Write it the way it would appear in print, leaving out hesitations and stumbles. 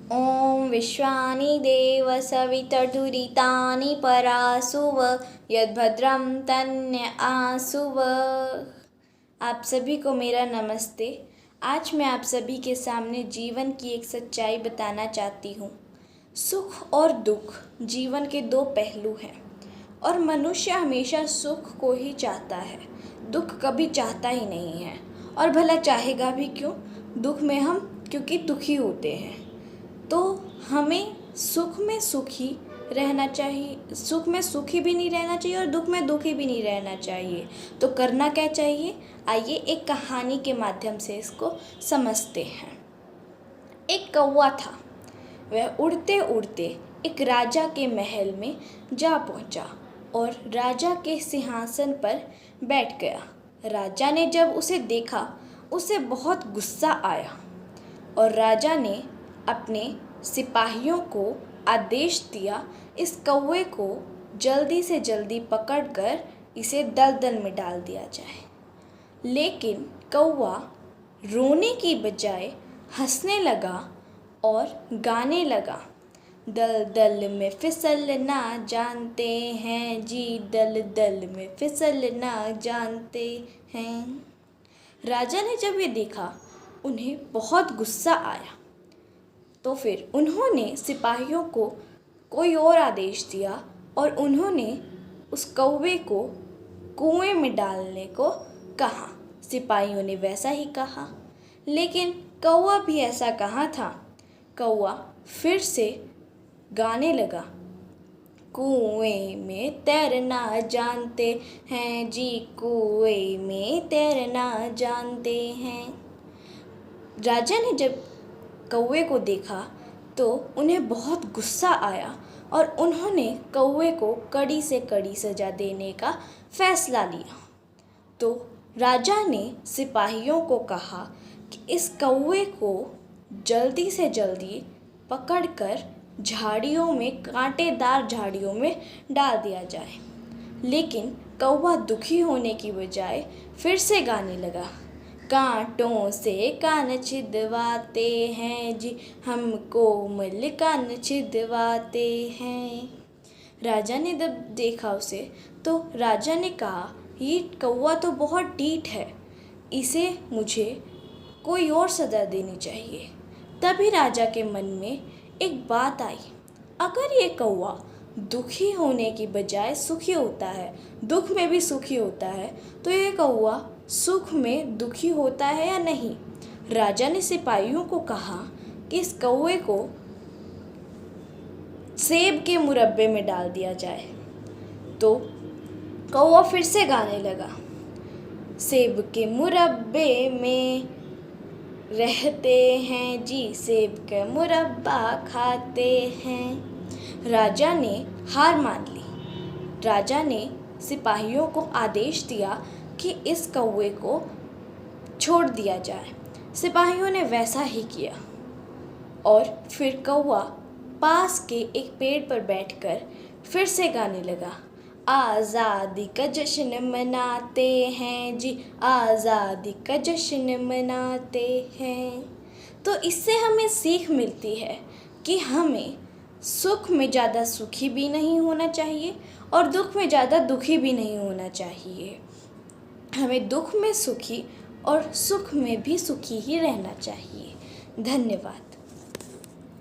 ॐ विश्वानि देव सवितर्दुरितानि परासुव यद्भद्रं तन्य आसुव। आप सभी को मेरा नमस्ते। आज मैं आप सभी के सामने जीवन की एक सच्चाई बताना चाहती हूँ। सुख और दुख जीवन के दो पहलू हैं और मनुष्य हमेशा सुख को ही चाहता है, दुख कभी चाहता ही नहीं है। और भला चाहेगा भी क्यों? दुख में हम क्योंकि दुखी होते हैं। तो हमें सुख में सुखी रहना चाहिए, सुख में सुखी भी नहीं रहना चाहिए और दुख में दुखी भी नहीं रहना चाहिए। तो करना क्या चाहिए? आइए एक कहानी के माध्यम से इसको समझते हैं। एक कौवा था। वह उड़ते उड़ते एक राजा के महल में जा पहुंचा और राजा के सिंहासन पर बैठ गया। राजा ने जब उसे देखा, उसे बहुत गुस्सा आया और राजा ने अपने सिपाहियों को आदेश दिया, इस कौवे को जल्दी से जल्दी पकड़कर इसे दलदल में डाल दिया जाए। लेकिन कौवा रोने की बजाय हंसने लगा और गाने लगा, दलदल में फिसलना जानते हैं जी, दलदल में फिसलना जानते हैं। राजा ने जब ये देखा, उन्हें बहुत गुस्सा आया। तो फिर उन्होंने सिपाहियों को कोई और आदेश दिया और उन्होंने उस कौवे को कुएं में डालने को कहा। सिपाहियों ने वैसा ही कहा, लेकिन कौवा भी ऐसा कहाँ था। कौवा फिर से गाने लगा, कुएं में तैरना जानते हैं जी, कुएं में तैरना जानते हैं। राजा ने जब कौवे को देखा तो उन्हें बहुत गुस्सा आया और उन्होंने कौवे को कड़ी से कड़ी सज़ा देने का फैसला लिया। तो राजा ने सिपाहियों को कहा कि इस कौवे को जल्दी से जल्दी पकड़कर झाड़ियों में, कांटेदार झाड़ियों में डाल दिया जाए। लेकिन कौवा दुखी होने की बजाय फिर से गाने लगा, कांटों से कान छिदवाते हैं जी, हम कोमल कान छिदवाते हैं। राजा ने जब देखा उसे तो राजा ने कहा, ये कौवा तो बहुत ढीठ है, इसे मुझे कोई और सज़ा देनी चाहिए। तभी राजा के मन में एक बात आई, अगर ये कौवा दुखी होने की बजाय सुखी होता है, दुख में भी सुखी होता है, तो ये कौवा सुख में दुखी होता है या नहीं। राजा ने सिपाहियों को कहा कि इस कौवे को सेब के मुरब्बे में डाल दिया जाए। तो कौवा फिर से गाने लगा, सेब के मुरब्बे में रहते हैं जी, सेब का मुरब्बा खाते हैं। राजा ने हार मान ली। राजा ने सिपाहियों को आदेश दिया कि इस कौवे को छोड़ दिया जाए। सिपाहियों ने वैसा ही किया और फिर कौवा पास के एक पेड़ पर बैठकर फिर से गाने लगा, आज़ादी का जश्न मनाते हैं जी, आज़ादी का जश्न मनाते हैं। तो इससे हमें सीख मिलती है कि हमें सुख में ज़्यादा सुखी भी नहीं होना चाहिए और दुख में ज़्यादा दुखी भी नहीं होना चाहिए। हमें दुख में सुखी और सुख में भी सुखी ही रहना चाहिए। धन्यवाद।